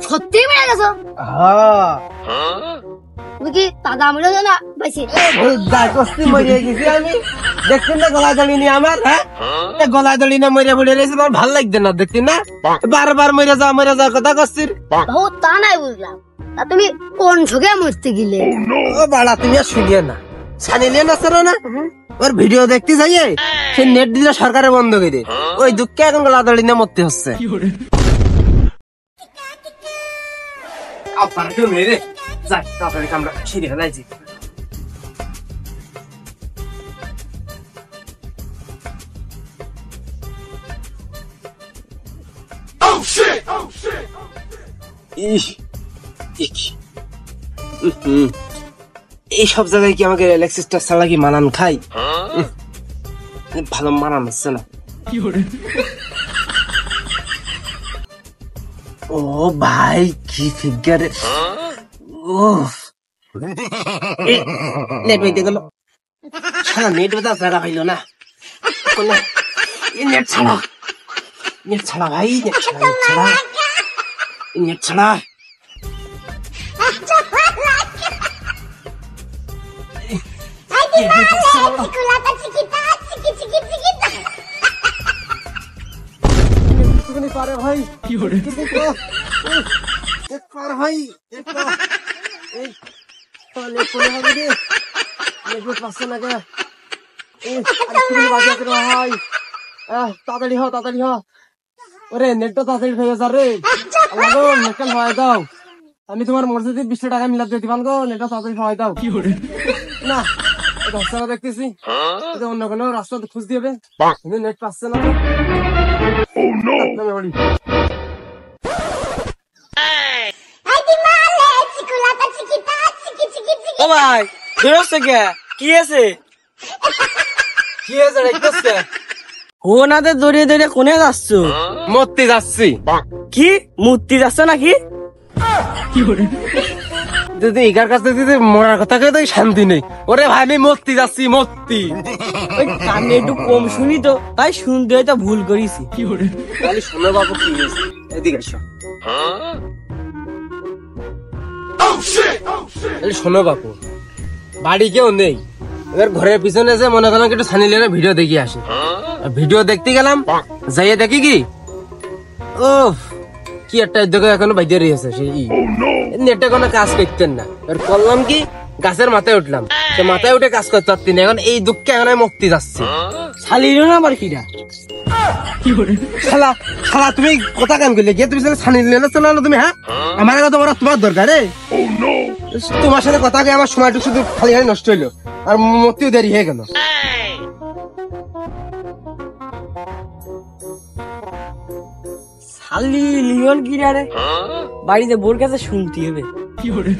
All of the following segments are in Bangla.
সত্যি মেরে গেছো? হ্যাঁ তুমি কি দাদা মরে না বেশি? কস্তি মরিয়ে গেছি আমি, দেখছেন না গলায় দড়ি নিয়ে আমার, হ্যাঁ গলায় দড়ি না মরিয়া পড়ে রয়েছে, আমার ভাল লাগছে না, দেখছেন না বারবার মরে যাওয়ার কথা কস্তির। বাবু তা নাই বুঝলাম, তা তুমি কোন ঝোঁকে মরতে গেলে? ও বাড়া তুমি আর শুনিয়ে না, সানি লিয়ে না না ওর ভিডিও দেখতে যাইয়ে সে নেট দিল সরকারে বন্ধ করে, ওই দুঃখে এখন গলা দড়ি নিয়ে মরতে হচ্ছে। মেরে যাই তাড়াতাড়ি আমরা ছিঁড়ে ফেলাইছি। এই সব জায়গায় কি আমাকে অ্যালেক্সিসটা ছাড়া কি মানান খাই? ভালো মানান হচ্ছে না। ও ভাই কি ফিগার, ও নেট বইতে গেল, সারা নেট বোঝা জায়গা পাইল না, নেট ছাড়া, নেট ছাড়া ভাই, নেট ছাড়া, নেট ছাড়া, নেট ছাড়া। পারে ভাই কি হরে পার ভাই এই তাহলে কোন হবে রে, নেট পাচ্ছে না কে, তুমি বাজে করে ভাই, তাড়াতাড়ি হ, তাড়াতাড়ি হ, ওরে নেটটা তাড়াতাড়ি হয়ে যা রে, আল্লাহ গো নেটটা হয়ে দাও, আমি তোমার মসজিদে 20 টাকা মিলাতে দিতে পারবো, নেটটা তাড়াতাড়ি হয়ে দাও। কি হরে না রাস্তা দেখতেছি, অন্য কোনো রাস্তা খুঁজ দিবে, কিন্তু নেট পাচ্ছে না। ও ভাই বেরোচ্ছে কে, কি আছে কি আছে দেখতেছে? ও নাতে দৌড়িয়ে দৌড়িয়ে কোনে যাচ্ছ? মরতে যাচ্ছি। কি মূর্তি যাচ্ছ নাকি? দিদি এগার কাছে দিদি মরার কথা কে তো শান্তি নেই, ওরে ভাই আমি মরতে যাচ্ছি, মরতি। ওই কানে একটু কম শুনি তো, তাই শুনতে হয়তো ভুল করেছি। তাহলে শোনো বাবু কি হয়েছে, এদিকে এসো। তাহলে শোনো বাবু, বাড়ি কেউ নেই, এবার ঘরের পিছনে যে মনে করলাম একটু সানি লিওনের ভিডিও দেখি আসে, ভিডিও দেখতে গেলাম, যাইয়ে দেখি কি ও কি একটা দেখো এখনো বাইরে রয়েছে, সেই নেটে কোনো কাজ করতেন না, এবার করলাম কি গাছের মাথায় উঠলাম, সে মাথায় উঠে কাজ করতে পারতেন, এখন এই দুঃখে এখন আমি মুক্তি যাচ্ছি। শালিরও না আমার কিরা শালা শালা তুমি কথা কেন করলে গিয়ে, তুমি সানি লিওনের চলো না তুমি, হ্যাঁ আমার কথা বলা তোমার দরকার রে, তোমার সাথে কথা কয়ে আমার সময়টুকু শুধু খালি খালি নষ্ট হইলো, আর মরতেও দেরি হয়ে গেল। শালি লিওন কিরা রে, বাড়িতে বোর কাছে শুনতে হবে। কি করে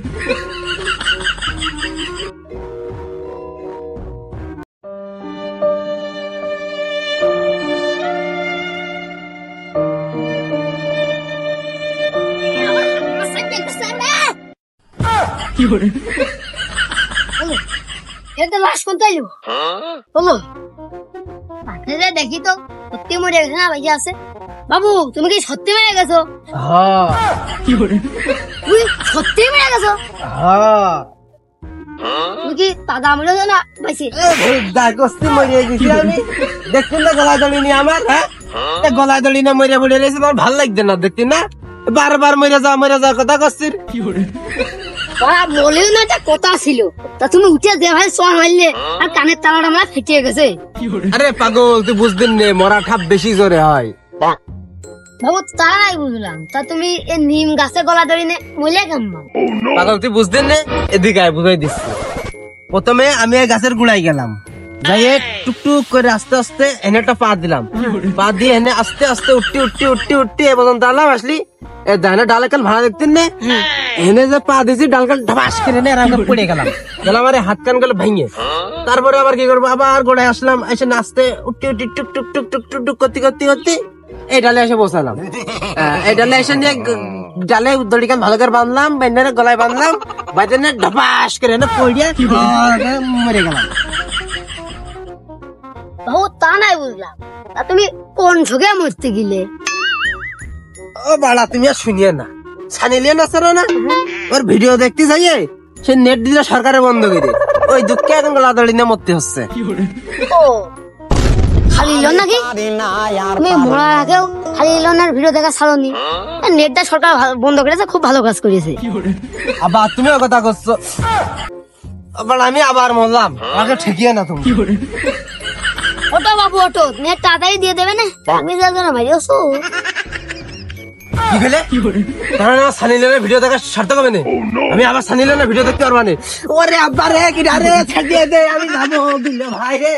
কি করে এটা লাশ কোনটা এলো বলো, দেখি তো সত্যি মরে গেছে না বেঁচে আছে? বাবু তুমি কি সত্যি মেরে গেছো? হ্যাঁ। কি করে তুমি সত্যি মেরে গেছো? হ্যাঁ। তুমি কি দাদা মরে না বেশি? কস্তি মরিয়ে গেছি আমি, দেখছেন না গলায় দড়ি নিয়ে আমার, হ্যাঁ গলায় দড়ি না মরিয়া পড়ে রয়েছে, আমার ভাল লাগছে না, দেখছেন না বারবার মরে যাওয়ার কথা কস্তির। বলেও না একটা কথা ছিল, তা তুমি উঠে দে ভাই সর মারলে, আর কানের তালাটা আমার ফেটে গেছে। আরে পাগল তুই বুঝতেন নে, মরা ঠাপ বেশি জোরে হয়। বাবু তাই বুঝলাম, তা তুমি এই নিম গাছে গলা ধরে নে মইলে কেমন? পাগল তুই বুঝতেন নে, এদিকে আয় বুঝাই দিচ্ছি। প্রথমে আমি এই গাছের গুড়াই গেলাম, যাইয়ে টুকটুক করে আস্তে আস্তে এনে একটা পা দিলাম, পা দিয়ে এনে আস্তে আস্তে উঠটি এ পর্যন্ত আলাম, আসলি ডালে ডাল কাল ভাড়া দেখতেন নে, এনে যে পা দিয়েছি ডাল কাল ঢাবাস করে পড়ে গেলাম, আমার হাত কান গেল ভেঙে। তারপরে আবার কি করবো, আবার গোড়ায় আসলাম, এসে নাচতে উঠতে টুক টুক টুক টুক টুক টুক করতে করতে করতে এই ডালে এসে বসালাম, এই ডালে এসে নিয়ে ডালে দড়ি কান ভালো করে বাঁধলাম, বেন্ডারে গলায় বাঁধলাম, বাজে না ঢাবাস করে পড়িয়া মরে গেলাম। বাবু তা নাই বুঝলাম, তা তুমি কোন ঝোঁকে মরতে গেলে? ও বাড়া তুমি আর শুনিয়ে না, সানি লিওন আছে না, ওর ভিডিও দেখতে যাইয়ে সে নেট দিল সরকারে বন্ধ করে, ওই দুঃখে এখন গলাদড়ি নিয়ে মরতে হচ্ছে। ও খালি লোন নাকি? তুমি মরার আগেও খালি লোনের ভিডিও দেখা ছাড়নি, নেটটা সরকার বন্ধ করেছে, খুব ভালো কাজ করেছে। আবার তুমিও কথা করছো, আবার আমি আবার মরলাম, আমাকে ঠেকিয়ে না তুমি। ওটো বাবু ওটো, নেট তাড়াতাড়ি দিয়ে দেবে না, তুমি যার জন্য মারিয়েছো। কি খেলে কারণ আমার সানি লিওনের ভিডিও দেখা সার্থক হবে না, আমি আবার সানি লিওনের ভিডিও দেখতে পারবা না। ওরে আব্বা রে, কি রে, ছেড়ে দে, আমি যাবো বিল্লে ভাই রে।